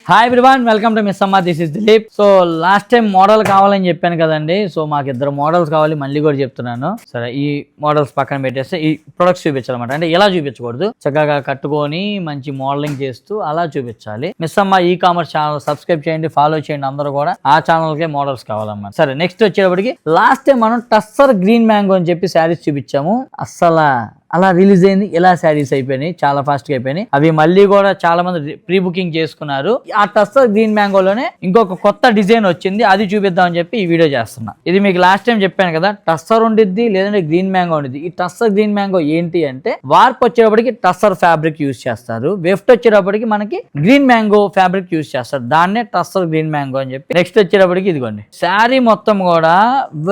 Hi everyone, welcome to miss Amma. This is Dilip. So last time model కావాలని చెప్పాను కదండి. So మాకు 2 మోడల్స్ కావాలి, మళ్ళీ కూడా చెప్తున్నాను. సరే, ఈ మోడల్స్ పక్కన పెట్టేస్తే ఈ ప్రొడక్ట్స్ చూపించాలన్నమాట. అంటే ఎలా చూపించకూడదు, చక్కగా కట్టుకొని మంచి మోడలింగ్ చేస్తూ అలా చూపించాలి. మిస్ అమ్మ ఈ కామర్స్ ఛానల్ సబ్స్క్రైబ్ చేయండి, ఫాలో చేయండి. అందరూ కూడా ఆ ఛానల్ కే మోడల్స్ కావాలన్నమాట. సరే, నెక్స్ట్ వచ్చేటప్పటికి లాస్ట్ టైం మనం టస్సర్ గ్రీన్ మ్యాంగో అని చెప్పి శారీస్ చూపించాము. అస్సలు అలా రిలీజ్ అయింది, ఇలా శారీస్ అయిపోయినాయి, చాలా ఫాస్ట్ గా అయిపోయినాయి. అవి మళ్ళీ కూడా చాలా మంది ప్రీ బుకింగ్ చేసుకున్నారు. ఆ టస్సర్ గ్రీన్ మ్యాంగోలోనే ఇంకొక కొత్త డిజైన్ వచ్చింది, అది చూపిద్దామని చెప్పి ఈ వీడియో చేస్తున్నా. ఇది మీకు లాస్ట్ టైం చెప్పాను కదా, టస్సర్ ఉండిద్ది లేదంటే గ్రీన్ మ్యాంగో ఉండిద్ది. ఈ టస్సర్ గ్రీన్ మ్యాంగో ఏంటి అంటే, వార్ప్ వచ్చేటప్పటికి టస్సర్ ఫ్యాబ్రిక్ యూజ్ చేస్తారు, వెఫ్ట్ వచ్చేటప్పటికి మనకి గ్రీన్ మ్యాంగో ఫ్యాబ్రిక్ యూజ్ చేస్తారు. దాన్నే టస్సర్ గ్రీన్ మ్యాంగో అని చెప్పి. నెక్స్ట్ వచ్చేటప్పటికి ఇదిగోండి, శారీ మొత్తం కూడా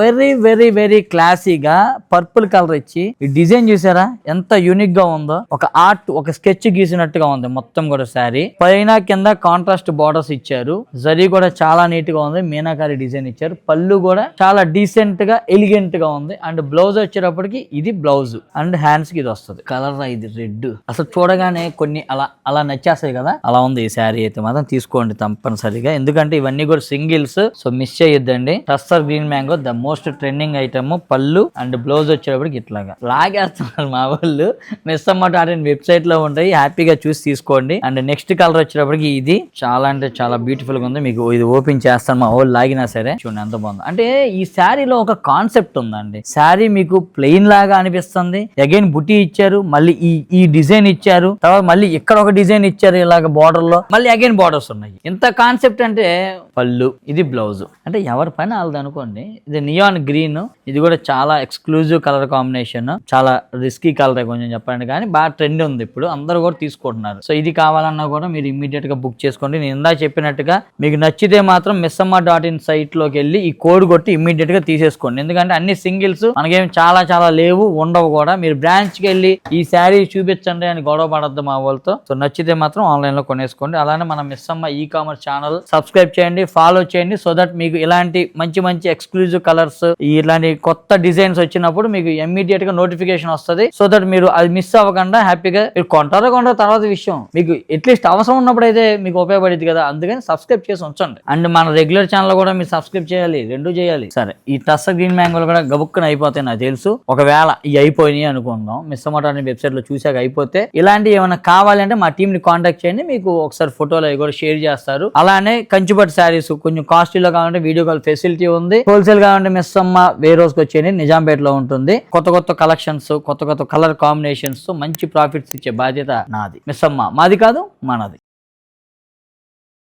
వెరీ వెరీ వెరీ క్లాసీగా పర్పుల్ కలర్ ఇచ్చి ఈ డిజైన్ చూసారా ఎంత యూనిక్ గా ఉందో. ఒక ఆర్ట్, ఒక స్కెచ్ గీసినట్టుగా ఉంది మొత్తం కూడా. శారీ పైన కింద కాంట్రాస్ట్ బార్డర్స్ ఇచ్చారు, జరీ కూడా చాలా నీట్ గా ఉంది, మీనాకారి డిజైన్ ఇచ్చారు. పళ్ళు కూడా చాలా డీసెంట్ గా ఎలిగెంట్ గా ఉంది. అండ్ బ్లౌజ్ వచ్చేటప్పటికి ఇది బ్లౌజ్ అండ్ హ్యాండ్స్ కి ఇది వస్తుంది. కలర్ ఇది రెడ్, అసలు చూడగానే కొన్ని అలా అలా నచ్చేస్తాయి కదా, అలా ఉంది ఈ శారీ. అయితే మాత్రం తీసుకోండి తప్పనిసరిగా, ఎందుకంటే ఇవన్నీ కూడా సింగిల్స్, సో మిస్ చేయొద్దండి. Tussar green mango the most trending item. పళ్ళు అండ్ బ్లౌజ్ వచ్చేటప్పటికి ఇట్లాగా లాగేస్తున్నారు మా వాళ్ళు. మిస్ అమ్మ వెబ్సైట్ లో ఉంటాయి, హ్యాపీగా చూసి తీసుకోండి. అండ్ నెక్స్ట్ కలర్ వచ్చేటప్పటికి ఇది చాలా అంటే చాలా బ్యూటిఫుల్ గా ఉంది. మీకు ఇది ఓపెన్ చేస్తాను, మా వాళ్ళు లాగినా సరే చూడండి ఎంత బాగుంది. అంటే ఈ శారీలో ఒక కాన్సెప్ట్ ఉందండి. శారీ మీకు ప్లెయిన్ లాగా అనిపిస్తుంది, అగైన్ బుటీ ఇచ్చారు, మళ్ళీ ఈ డిజైన్ ఇచ్చారు, తర్వాత మళ్ళీ ఇక్కడ ఒక డిజైన్ ఇచ్చారు ఇలాగ బార్డర్ లో, మళ్ళీ అగైన్ బార్డర్స్ ఉన్నాయి. ఇంత కాన్సెప్ట్ అంటే పళ్ళు, ఇది బ్లౌజ్. అంటే ఎవరి పైన వాళ్ళది అనుకోండి. ఇది నియాన్ గ్రీన్, ఇది కూడా చాలా ఎక్స్క్లూజివ్ కలర్ కాంబినేషన్, చాలా రిస్కీ కలర్ కొంచెం చెప్పండి, కానీ బాగా ట్రెండ్ ఉంది ఇప్పుడు, అందరూ కూడా తీసుకుంటున్నారు. సో ఇది కావాలన్నా కూడా మీరు ఇమ్మీడియట్ గా బుక్ చేసుకోండి. నేను ఇందాక చెప్పినట్టుగా మీకు నచ్చితే మాత్రం missamma.in సైట్ లోకి వెళ్ళి ఈ కోడ్ కొట్టి ఇమ్మీడియట్ గా తీసేసుకోండి. ఎందుకంటే అన్ని సింగిల్స్ మనకేం చాలా చాలా లేవు, ఉండవు కూడా. మీరు బ్రాంచ్ కి వెళ్ళి ఈ శారీ చూపించండి అని గొడవ పడద్దు మా వాళ్ళతో. సో నచ్చితే మాత్రం ఆన్లైన్ లో కొనేసుకోండి. అలానే మన మిస్ అమ్మ ఈ కామర్స్ ఛానల్ సబ్స్క్రైబ్ చేయండి, ఫాలో చేయండి. సో దట్ మీకు ఇలాంటి మంచి మంచి ఎక్స్క్లూజివ్ కలర్స్, ఇలాంటి కొత్త డిజైన్స్ వచ్చినప్పుడు మీకు ఇమ్మీడియట్ గా నోటిఫికేషన్ వస్తుంది. సో దట్ మీరు అది మిస్ అవ్వకుండా హ్యాపీగా మీరు కొంటారో తర్వాత విషయం, మీకు అట్లీస్ట్ అవసరం ఉన్నప్పుడు అయితే మీకు ఉపయోగపడింది కదా, అందుకని సబ్స్క్రైబ్ చేసి ఉంచండి. అండ్ మన రెగ్యులర్ ఛానల్ కూడా మీరు సబ్స్క్రైబ్ చేయాలి, 2 చేయాలి. సరే, ఈ టస్సర్ గ్రీన్ మ్యాంగోలు కూడా గబుక్కున అయిపోతాయి నాకు తెలుసు. ఒకవేళ ఇవి అయిపోయినాయి అనుకుందాం, missama.in వెబ్సైట్ లో చూసాక అయిపోతే, ఇలాంటి ఏమైనా కావాలంటే మా టీమ్ ని కాంటాక్ట్ చేయండి, మీకు ఒకసారి ఫోటోలు అవి కూడా షేర్ చేస్తారు. అలానే కంచిపట్టు శారీస్ కొంచెం కాస్ట్లీలో కావాలంటే వీడియో కాల్ ఫెసిలిటీ ఉంది. హోల్సేల్ కావాలంటే మిస్ అమ్మ వేరోస్ కి వచ్చేయండి, నిజాంపేట లో ఉంటుంది. కొత్త కలెక్షన్స్, కొత్త కలర్ కాంబినేషన్స్, మంచి ప్రాఫిట్స్ ఇచ్చే బాధ్యత నాది. మిస్ అమ్మ మాది కాదు, మనది.